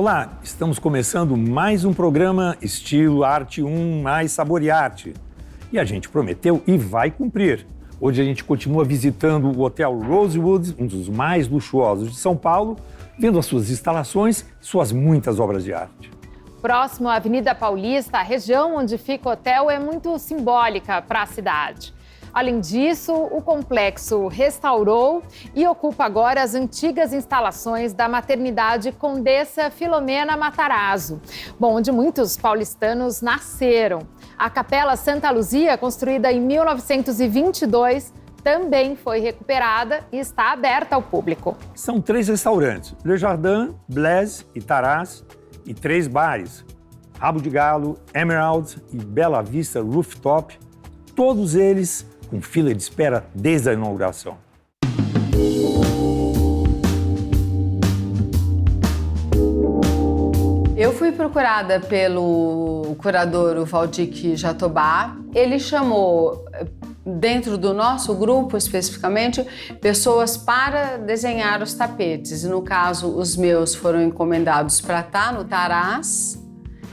Olá, estamos começando mais um programa Estilo Arte 1 mais Sabor e Arte. E a gente prometeu e vai cumprir. Hoje a gente continua visitando o Hotel Rosewood, um dos mais luxuosos de São Paulo, vendo as suas instalações e suas muitas obras de arte. Próximo à Avenida Paulista, a região onde fica o hotel é muito simbólica para a cidade. Além disso, o complexo restaurou e ocupa agora as antigas instalações da maternidade Condessa Filomena Matarazzo, onde muitos paulistanos nasceram. A Capela Santa Luzia, construída em 1922, também foi recuperada e está aberta ao público. São 3 restaurantes, Le Jardin, Blaise e Taraz, e 3 bares, Rabo de Galo, Emerald e Bela Vista Rooftop, todos eles com fila de espera desde a inauguração. Eu fui procurada pelo curador, o Valdir Jatobá. Ele chamou, dentro do nosso grupo especificamente, pessoas para desenhar os tapetes. No caso, os meus foram encomendados para estar no Taraz.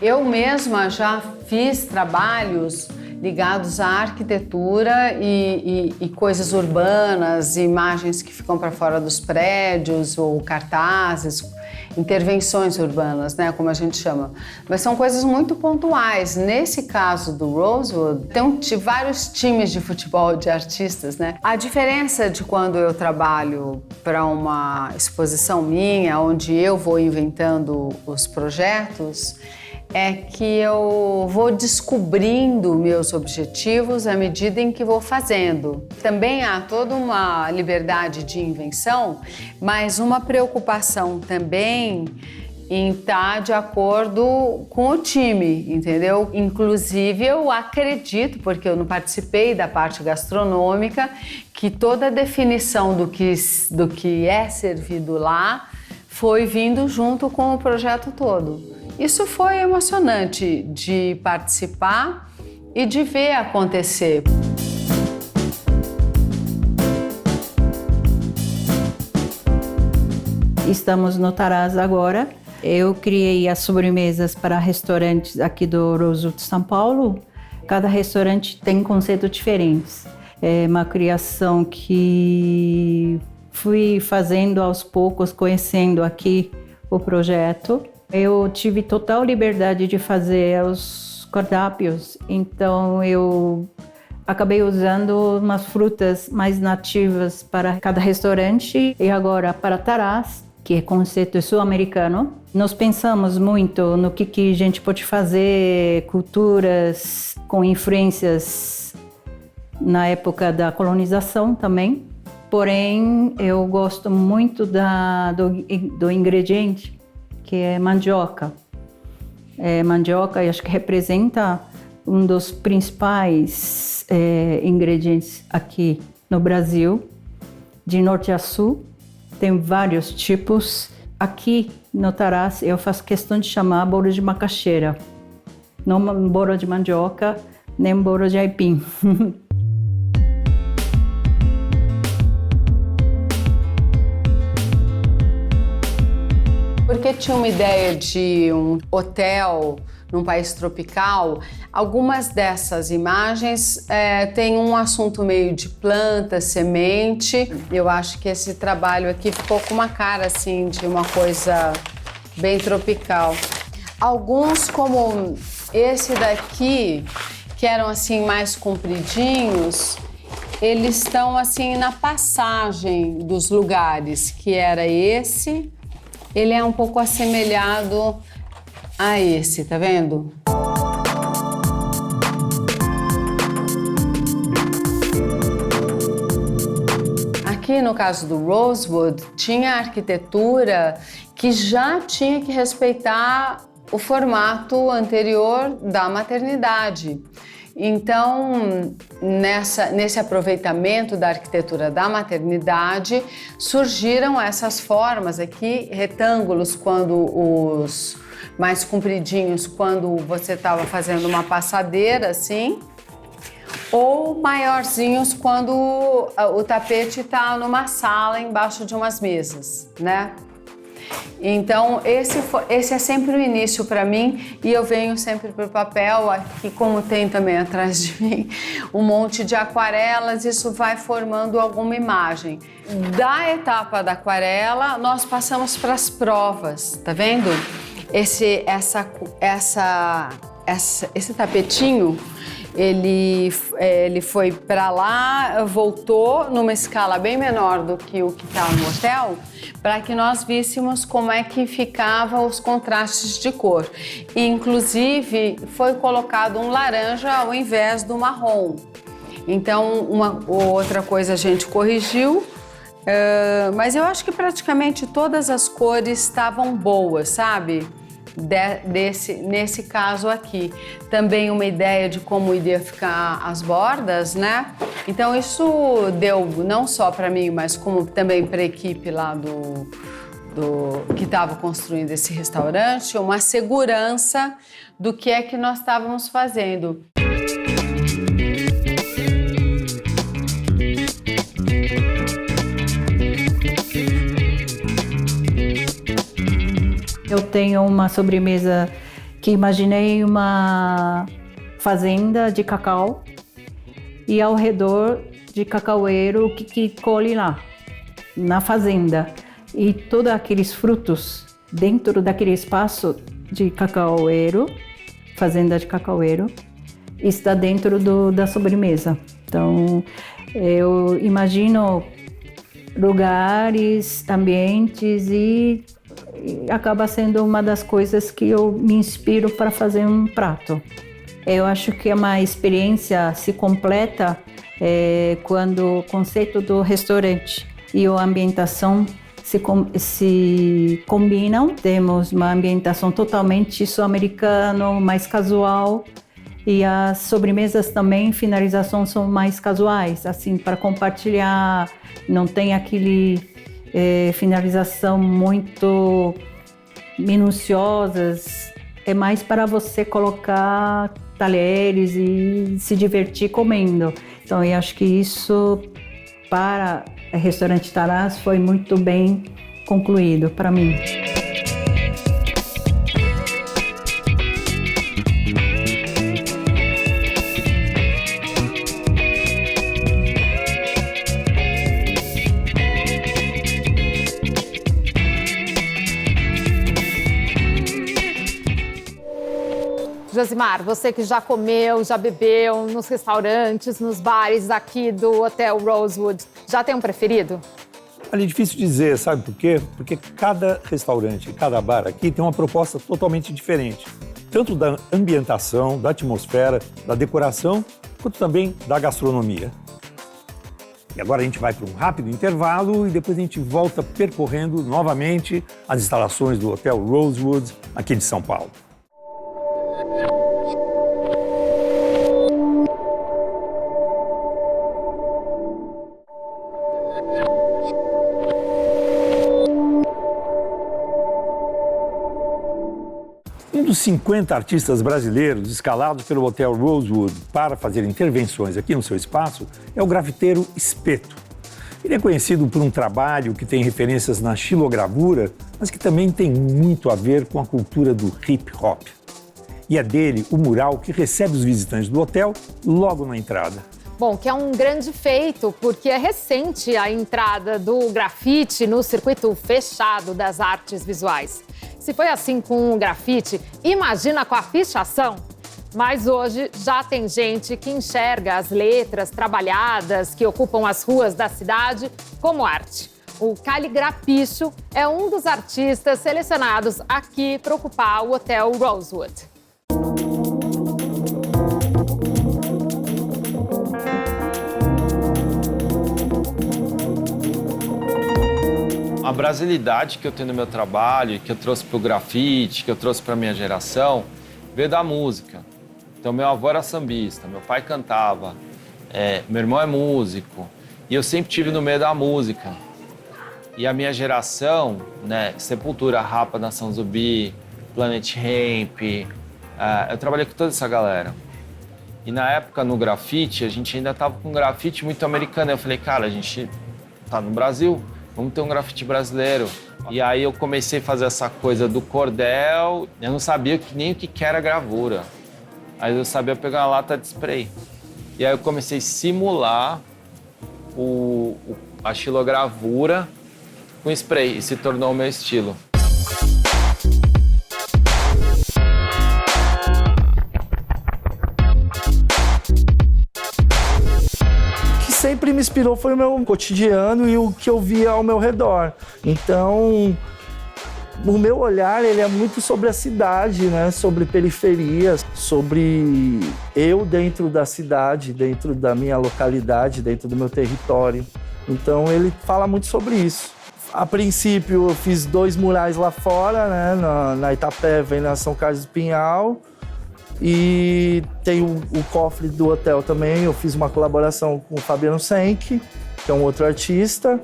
Eu mesma já fiz trabalhos ligados à arquitetura e coisas urbanas, imagens que ficam para fora dos prédios ou cartazes, intervenções urbanas, né, como a gente chama. Mas são coisas muito pontuais. Nesse caso do Rosewood, tem vários times de futebol de artistas, né? A diferença de quando eu trabalho para uma exposição minha, onde eu vou inventando os projetos, é que eu vou descobrindo meus objetivos à medida em que vou fazendo. Também há toda uma liberdade de invenção, mas uma preocupação também em estar de acordo com o time, entendeu? Inclusive eu acredito, porque eu não participei da parte gastronômica, que toda a definição do que é servido lá foi vindo junto com o projeto todo. Isso foi emocionante de participar e de ver acontecer. Estamos no Taraz agora. Eu criei as sobremesas para restaurantes aqui do Rosewood, São Paulo. Cada restaurante tem conceitos diferentes. É uma criação que fui fazendo aos poucos, conhecendo aqui o projeto. Eu tive total liberdade de fazer os cardápios, então eu acabei usando umas frutas mais nativas para cada restaurante. E agora para Taraz, que é conceito sul-americano, nós pensamos muito no que a gente pode fazer, culturas com influências na época da colonização também. Porém, eu gosto muito do ingrediente, que é mandioca. Mandioca, eu acho que representa um dos principais ingredientes aqui no Brasil, de norte a sul. Tem vários tipos. Aqui no Taraz eu faço questão de chamar bolo de macaxeira. Não bolo de mandioca, nem bolo de aipim. Porque tinha uma ideia de um hotel num país tropical, algumas dessas imagens têm um assunto meio de planta, semente. Eu acho que esse trabalho aqui ficou com uma cara assim de uma coisa bem tropical. Alguns, como esse daqui, que eram assim mais compridinhos, eles estão assim na passagem dos lugares, que era esse. Ele é um pouco assemelhado a esse, tá vendo? Aqui no caso do Rosewood, tinha arquitetura que já tinha que respeitar o formato anterior da maternidade. Então, nesse aproveitamento da arquitetura da maternidade, surgiram essas formas aqui, retângulos quando os mais compridinhos, quando você estava fazendo uma passadeira, assim, ou maiorzinhos quando o tapete está numa sala embaixo de umas mesas, né? Então, esse é sempre o início para mim e eu venho sempre para o papel, aqui como tem também atrás de mim um monte de aquarelas, isso vai formando alguma imagem. Da etapa da aquarela, nós passamos para as provas, tá vendo? Esse tapetinho, ele foi para lá, voltou numa escala bem menor do que o que está no hotel, para que nós víssemos como é que ficavam os contrastes de cor. E, inclusive, foi colocado um laranja ao invés do marrom. Então, uma outra coisa a gente corrigiu, mas eu acho que praticamente todas as cores estavam boas, sabe? Nesse caso aqui. Também uma ideia de como iria ficar as bordas, né? Então isso deu não só para mim, mas como também para a equipe lá que estava construindo esse restaurante, uma segurança do que é que nós estávamos fazendo. Eu tenho uma sobremesa que imaginei uma fazenda de cacau e ao redor de cacaueiro que colhe lá, na fazenda. E todos aqueles frutos dentro daquele espaço de cacaueiro, fazenda de cacaueiro, está dentro da sobremesa. Então, eu imagino lugares, ambientes e acaba sendo uma das coisas que eu me inspiro para fazer um prato. Eu acho que uma experiência se completa quando o conceito do restaurante e a ambientação se combinam. Temos uma ambientação totalmente sul-americana, mais casual, e as sobremesas também, finalização, são mais casuais, assim, para compartilhar, não tem aquele finalização muito minuciosas, é mais para você colocar talheres e se divertir comendo. Então eu acho que isso para o restaurante Taraz foi muito bem concluído para mim. Josimar, você que já comeu, já bebeu nos restaurantes, nos bares aqui do Hotel Rosewood, já tem um preferido? Olha, é difícil dizer, sabe por quê? Porque cada restaurante, cada bar aqui tem uma proposta totalmente diferente. Tanto da ambientação, da atmosfera, da decoração, quanto também da gastronomia. E agora a gente vai para um rápido intervalo e depois a gente volta percorrendo novamente as instalações do Hotel Rosewood aqui de São Paulo. Um dos 50 artistas brasileiros escalados pelo Hotel Rosewood para fazer intervenções aqui no seu espaço é o grafiteiro Espeto. Ele é conhecido por um trabalho que tem referências na xilogravura, mas que também tem muito a ver com a cultura do hip hop. E é dele o mural que recebe os visitantes do hotel logo na entrada. Bom, que é um grande feito, porque é recente a entrada do grafite no circuito fechado das artes visuais. Se foi assim com o grafite, imagina com a pichação. Mas hoje já tem gente que enxerga as letras trabalhadas que ocupam as ruas da cidade como arte. O Caligrapicho é um dos artistas selecionados aqui para ocupar o Hotel Rosewood. A brasilidade que eu tenho no meu trabalho, que eu trouxe para o grafite, que eu trouxe para a minha geração, veio da música. Então, meu avô era sambista, meu pai cantava, meu irmão é músico, e eu sempre tive no meio da música. E a minha geração, né, Sepultura, Rapa, Nação Zumbi, Planet Hemp, eu trabalhei com toda essa galera. E na época, no grafite, a gente ainda tava com um grafite muito americano. Eu falei, cara, a gente tá no Brasil, vamos ter um grafite brasileiro. E aí eu comecei a fazer essa coisa do cordel, eu não sabia nem o que era gravura. Aí eu sabia pegar uma lata de spray. E aí eu comecei a simular a xilogravura com spray e se tornou o meu estilo. Sempre me inspirou foi o meu cotidiano e o que eu via ao meu redor. Então, o meu olhar ele é muito sobre a cidade, né? Sobre periferias, sobre eu dentro da cidade, dentro da minha localidade, dentro do meu território. Então, ele fala muito sobre isso. A princípio, eu fiz 2 murais lá fora, né? Na Itapeva e na São Carlos do Pinhal. E tem o cofre do hotel também, eu fiz uma colaboração com o Fabiano Senck, que é um outro artista.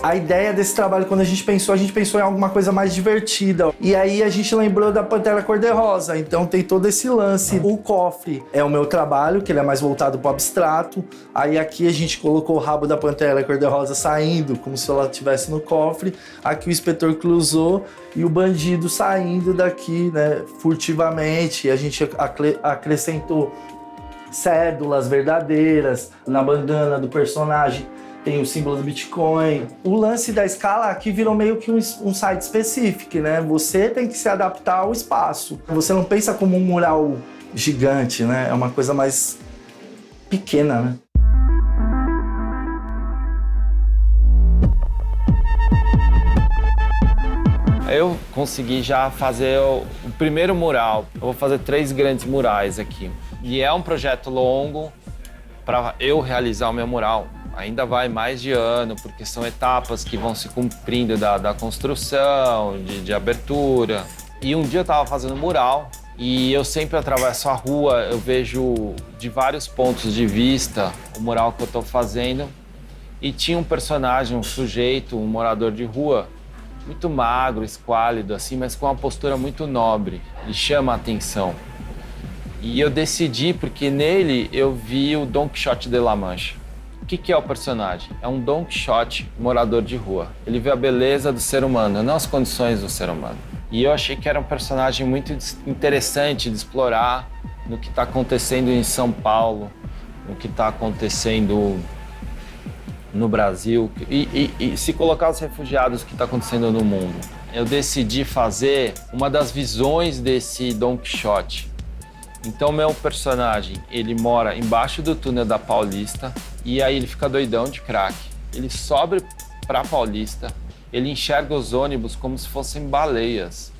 A ideia desse trabalho, quando a gente pensou em alguma coisa mais divertida. E aí a gente lembrou da Pantera Cor-de-Rosa, então tem todo esse lance. O cofre é o meu trabalho, que ele é mais voltado para o abstrato. Aí aqui a gente colocou o rabo da Pantera Cor-de-Rosa saindo, como se ela estivesse no cofre. Aqui o inspetor Clouseau e o bandido saindo daqui, né, furtivamente. E a gente acrescentou cédulas verdadeiras na bandana do personagem. Tem o símbolo do Bitcoin. O lance da escala aqui virou meio que um site específico, né? Você tem que se adaptar ao espaço. Você não pensa como um mural gigante, né? É uma coisa mais pequena, né? Eu consegui já fazer o primeiro mural. Eu vou fazer 3 grandes murais aqui. E é um projeto longo para eu realizar o meu mural. Ainda vai mais de ano, porque são etapas que vão se cumprindo da construção, de abertura. E um dia eu estava fazendo mural e eu sempre atravesso a rua, eu vejo de vários pontos de vista o mural que eu estou fazendo. E tinha um personagem, um sujeito, um morador de rua, muito magro, esquálido, assim, mas com uma postura muito nobre. Ele chama a atenção. E eu decidi, porque nele eu vi o Don Quixote de La Mancha. O que é o personagem? É um Don Quixote morador de rua. Ele vê a beleza do ser humano, não as condições do ser humano. E eu achei que era um personagem muito interessante de explorar no que está acontecendo em São Paulo, no que está acontecendo no Brasil e se colocar os refugiados que está acontecendo no mundo. Eu decidi fazer uma das visões desse Don Quixote. Então, meu personagem, ele mora embaixo do túnel da Paulista e aí ele fica doidão de crack. Ele sobe pra Paulista, ele enxerga os ônibus como se fossem baleias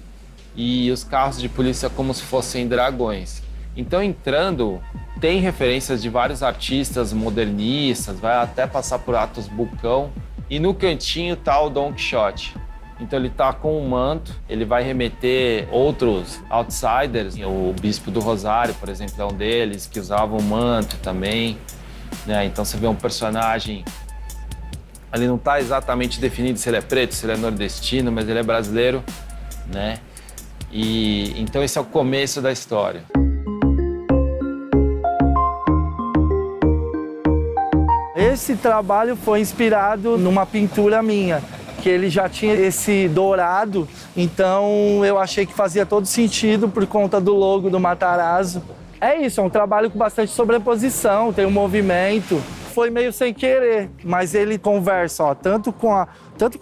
e os carros de polícia como se fossem dragões. Então, entrando, tem referências de vários artistas modernistas, vai até passar por Atos Bucão e no cantinho tá o Don Quixote. Então ele tá com um manto, ele vai remeter outros outsiders, o Bispo do Rosário, por exemplo, é um deles, que usava um manto também, né? Então você vê um personagem, ele não tá exatamente definido se ele é preto, se ele é nordestino, mas ele é brasileiro, né? E então esse é o começo da história. Esse trabalho foi inspirado numa pintura minha, que ele já tinha esse dourado, então eu achei que fazia todo sentido por conta do logo do Matarazzo. É isso, é um trabalho com bastante sobreposição, tem um movimento. Foi meio sem querer, mas ele conversa, ó, tanto com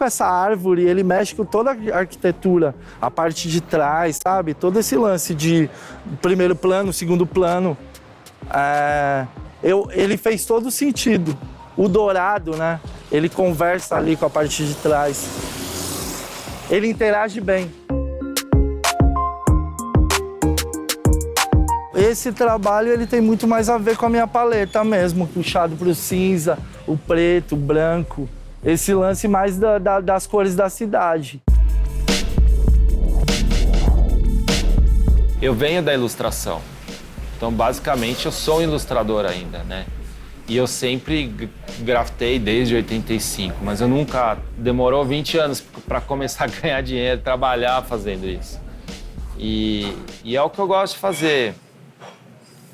essa árvore, ele mexe com toda a arquitetura, a parte de trás, sabe? Todo esse lance de primeiro plano, segundo plano. Ele fez todo sentido. O dourado, né? Ele conversa ali com a parte de trás. Ele interage bem. Esse trabalho ele tem muito mais a ver com a minha paleta mesmo, puxado para o cinza, o preto, o branco. Esse lance mais das cores da cidade. Eu venho da ilustração. Então, basicamente, eu sou um ilustrador ainda, né? E eu sempre grafitei desde 85, mas eu nunca... Demorou 20 anos para começar a ganhar dinheiro, trabalhar fazendo isso. E é o que eu gosto de fazer.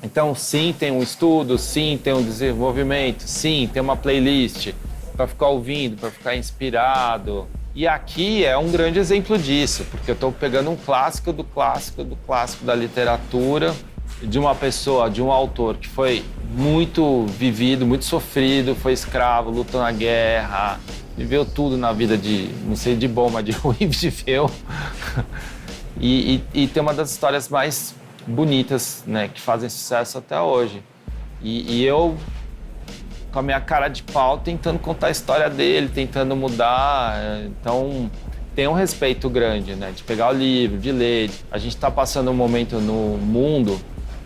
Então, sim, tem um estudo, sim, tem um desenvolvimento, sim, tem uma playlist, para ficar ouvindo, para ficar inspirado. E aqui é um grande exemplo disso, porque eu estou pegando um clássico do clássico do clássico da literatura, de uma pessoa, de um autor que foi muito vivido, muito sofrido, foi escravo, lutou na guerra, viveu tudo na vida de, não sei de bom, mas de ruim viveu. E tem uma das histórias mais bonitas, né, que fazem sucesso até hoje. E eu, com a minha cara de pau, tentando contar a história dele, tentando mudar. Então, tem um respeito grande, né, de pegar o livro, de ler. A gente está passando um momento no mundo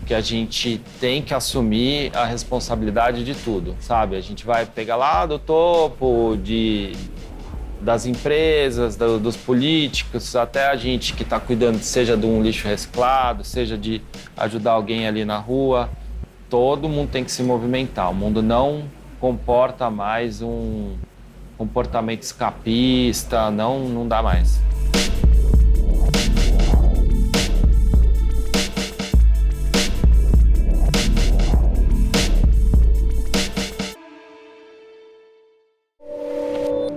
que a gente tem que assumir a responsabilidade de tudo, sabe? A gente vai pegar lá do topo das empresas, dos políticos, até a gente que está cuidando, seja de um lixo reciclado, seja de ajudar alguém ali na rua. Todo mundo tem que se movimentar. O mundo não comporta mais um comportamento escapista, não dá mais.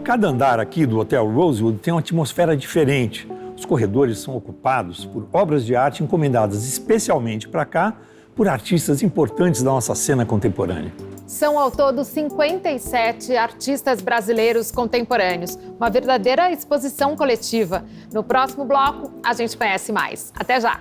Cada andar aqui do Hotel Rosewood tem uma atmosfera diferente. Os corredores são ocupados por obras de arte encomendadas especialmente para cá por artistas importantes da nossa cena contemporânea. São ao todo 57 artistas brasileiros contemporâneos. Uma verdadeira exposição coletiva. No próximo bloco, a gente conhece mais. Até já!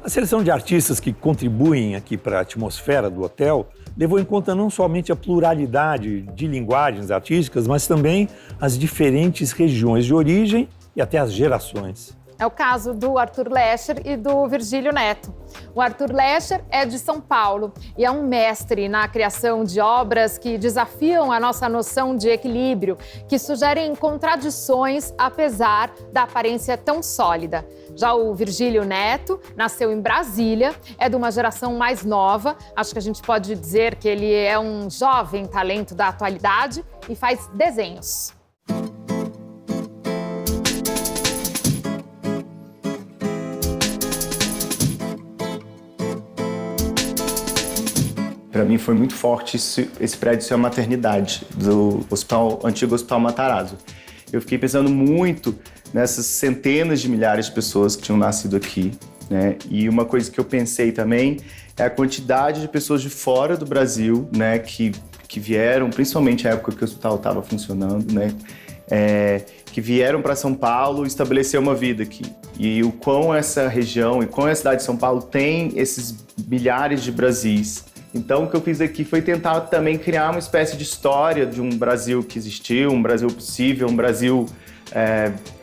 A seleção de artistas que contribuem aqui para a atmosfera do hotel levou em conta não somente a pluralidade de linguagens artísticas, mas também as diferentes regiões de origem e até as gerações. É o caso do Arthur Lescher e do Virgílio Neto. O Arthur Lescher é de São Paulo e é um mestre na criação de obras que desafiam a nossa noção de equilíbrio, que sugerem contradições apesar da aparência tão sólida. Já o Virgílio Neto nasceu em Brasília, é de uma geração mais nova, acho que a gente pode dizer que ele é um jovem talento da atualidade e faz desenhos. Para mim foi muito forte esse prédio ser a maternidade do antigo Hospital Matarazzo. Eu fiquei pensando muito nessas centenas de milhares de pessoas que tinham nascido aqui, né? E uma coisa que eu pensei também é a quantidade de pessoas de fora do Brasil, né, que vieram, principalmente na época que o hospital estava funcionando, né, que vieram para São Paulo estabelecer uma vida aqui. E o quão essa região e quão a cidade de São Paulo tem esses milhares de Brasis. Então, o que eu fiz aqui foi tentar também criar uma espécie de história de um Brasil que existiu, um Brasil possível, um Brasil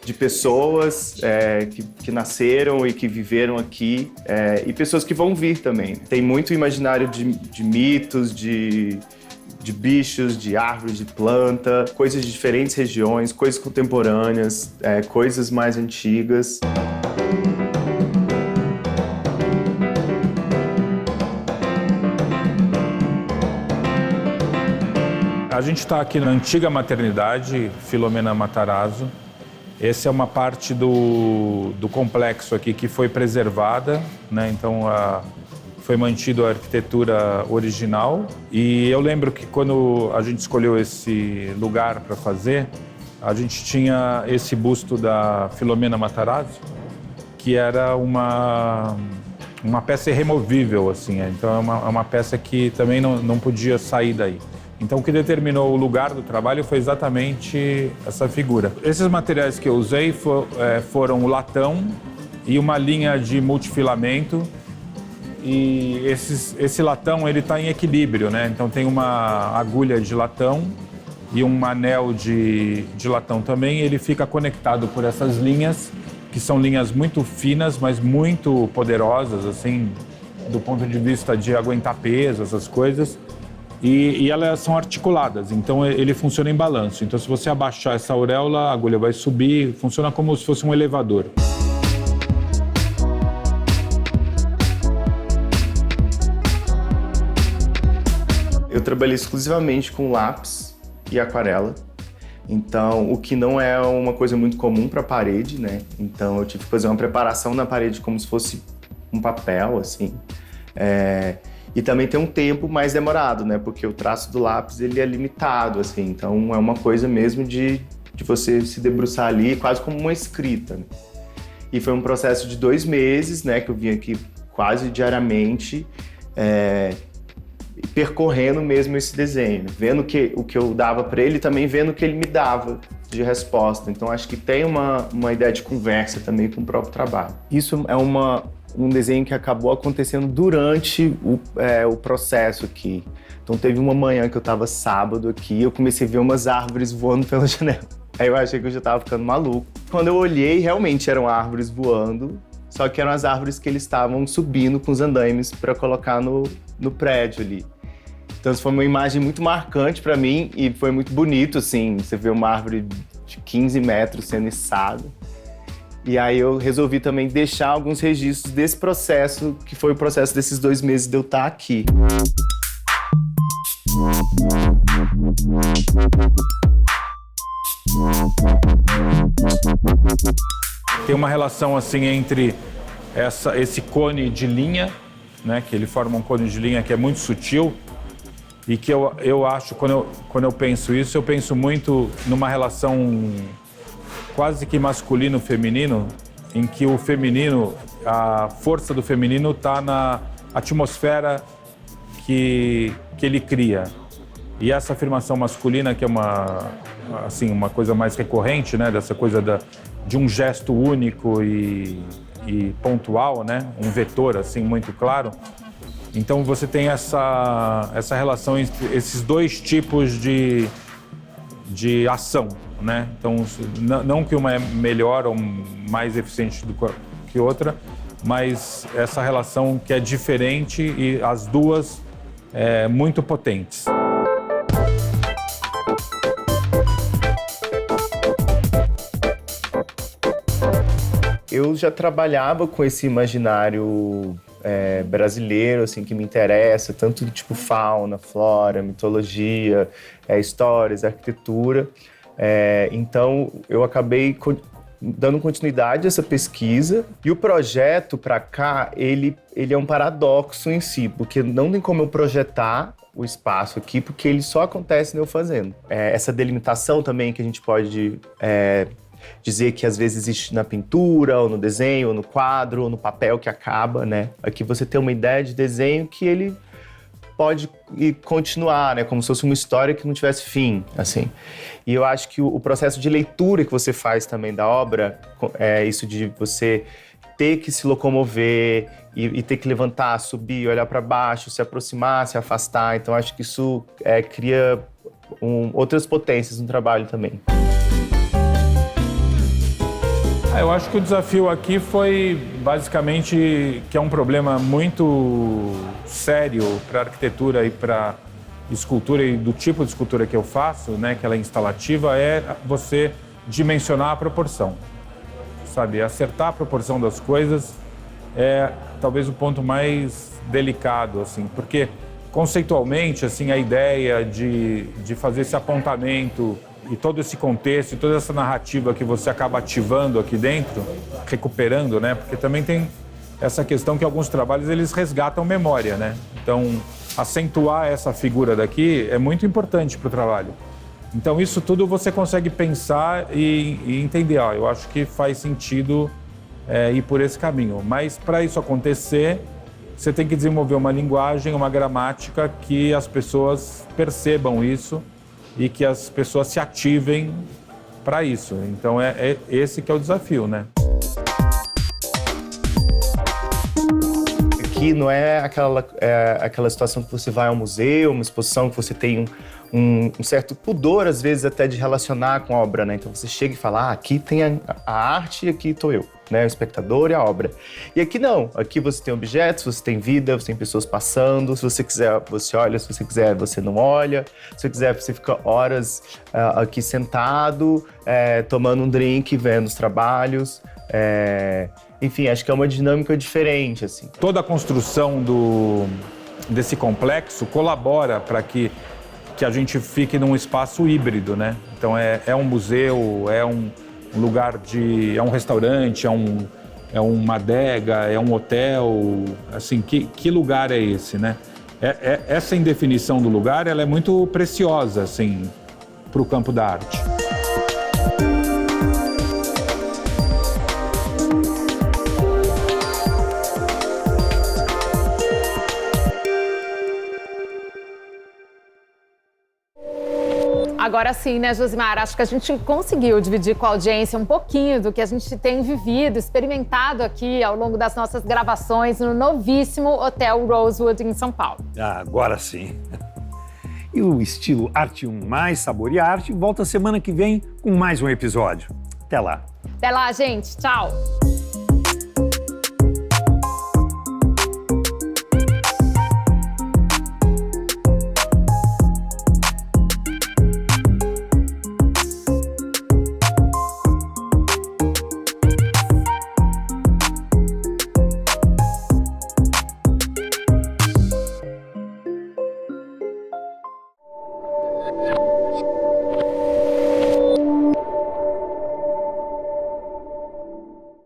de pessoas que nasceram e que viveram aqui e pessoas que vão vir também. Tem muito imaginário de mitos, de bichos, de árvores, de planta, coisas de diferentes regiões, coisas contemporâneas, coisas mais antigas. A gente está aqui na antiga maternidade Filomena Matarazzo. Essa é uma parte do complexo aqui que foi preservada, né? Então foi mantido a arquitetura original. E eu lembro que quando a gente escolheu esse lugar para fazer, a gente tinha esse busto da Filomena Matarazzo, que era uma peça irremovível, assim. Então é uma peça que também não podia sair daí. Então, o que determinou o lugar do trabalho foi exatamente essa figura. Esses materiais que eu usei foram o latão e uma linha de multifilamento. E esse latão, ele está em equilíbrio, né? Então, tem uma agulha de latão e um anel de latão também. Ele fica conectado por essas linhas, que são linhas muito finas, mas muito poderosas, assim, do ponto de vista de aguentar peso, essas coisas. E elas são articuladas, então ele funciona em balanço. Então, se você abaixar essa auréola, a agulha vai subir, funciona como se fosse um elevador. Eu trabalhei exclusivamente com lápis e aquarela, Então, o que não é uma coisa muito comum para a parede, né? Então, eu tive que fazer uma preparação na parede como se fosse um papel, assim. E também tem um tempo mais demorado, né? Porque o traço do lápis, ele é limitado, assim. Então, é uma coisa mesmo de você se debruçar ali, quase como uma escrita, né? E foi um processo de 2 meses, né? Que eu vim aqui quase diariamente, percorrendo mesmo esse desenho, vendo o que eu dava para ele e também vendo o que ele me dava de resposta. Então, acho que tem uma ideia de conversa também com o próprio trabalho. Isso é um desenho que acabou acontecendo durante o processo aqui. Então, teve uma manhã que eu estava sábado aqui, eu comecei a ver umas árvores voando pela janela. Aí eu achei que eu já estava ficando maluco. Quando eu olhei, realmente eram árvores voando, só que eram as árvores que eles estavam subindo com os andaimes para colocar no prédio ali. Então, isso foi uma imagem muito marcante para mim e foi muito bonito, assim, você vê uma árvore de 15 metros sendo içada. E aí eu resolvi também deixar alguns registros desse processo, que foi o processo desses 2 meses de eu estar aqui. Tem uma relação assim entre esse cone de linha, né, que ele forma um cone de linha que é muito sutil e que eu acho, quando eu penso isso, eu penso muito numa relação quase que masculino-feminino, em que o feminino, a força do feminino está na atmosfera que ele cria. E essa afirmação masculina, que é uma coisa mais recorrente, né, dessa coisa de um gesto único e pontual, né, um vetor assim muito claro. Então você tem essa relação entre esses 2 tipos de ação, né? Então não que uma é melhor ou mais eficiente do que outra, mas essa relação que é diferente e as duas muito potentes. Eu já trabalhava com esse imaginário brasileiro, assim, que me interessa, tanto tipo fauna, flora, mitologia, histórias, arquitetura. Então, eu acabei dando continuidade a essa pesquisa. E o projeto para cá, ele é um paradoxo em si, porque não tem como eu projetar o espaço aqui, porque ele só acontece eu fazendo. Essa delimitação também que a gente pode dizer que às vezes existe na pintura, ou no desenho, ou no quadro, ou no papel que acaba, né? Aqui você tem uma ideia de desenho que ele pode continuar, né? Como se fosse uma história que não tivesse fim, assim. E eu acho que o processo de leitura que você faz também da obra, isso de você ter que se locomover e ter que levantar, subir, olhar para baixo, se aproximar, se afastar. Então, acho que isso cria outras potências no trabalho também. Eu acho que o desafio aqui foi basicamente que é um problema muito sério para a arquitetura e para escultura e do tipo de escultura que eu faço, né, que ela é instalativa, é você dimensionar a proporção, sabe? Acertar a proporção das coisas é talvez o ponto mais delicado, assim, porque conceitualmente, assim, a ideia de fazer esse apontamento e todo esse contexto e toda essa narrativa que você acaba ativando aqui dentro, recuperando, né? Porque também tem essa questão que alguns trabalhos eles resgatam memória, né? Então, acentuar essa figura daqui é muito importante para o trabalho. Então, isso tudo você consegue pensar e entender. Eu acho que faz sentido ir por esse caminho. Mas, para isso acontecer, você tem que desenvolver uma linguagem, uma gramática que as pessoas percebam isso e que as pessoas se ativem para isso. Então, é esse que é o desafio, né? Aqui não é aquela situação que você vai ao museu, uma exposição que você tem um certo pudor, às vezes, até de relacionar com a obra, né? Então, você chega e fala, aqui tem a arte e aqui estou eu, né? O espectador e a obra. E aqui não. Aqui você tem objetos, você tem vida, você tem pessoas passando. Se você quiser, você olha. Se você quiser, você não olha. Se você quiser, você fica horas aqui sentado, tomando um drink, vendo os trabalhos. Enfim, acho que é uma dinâmica diferente, assim. Toda a construção desse complexo colabora para que a gente fique num espaço híbrido, né? Então é um museu, é um lugar é um restaurante, é uma adega, é um hotel, assim, que lugar é esse, né? Essa indefinição do lugar, ela é muito preciosa, assim, para o campo da arte. Agora sim, né, Josimar? Acho que a gente conseguiu dividir com a audiência um pouquinho do que a gente tem vivido, experimentado aqui ao longo das nossas gravações no novíssimo Hotel Rosewood em São Paulo. Agora sim. E o Estilo Arte 1 mais Sabor e Arte volta semana que vem com mais um episódio. Até lá. Até lá, gente. Tchau.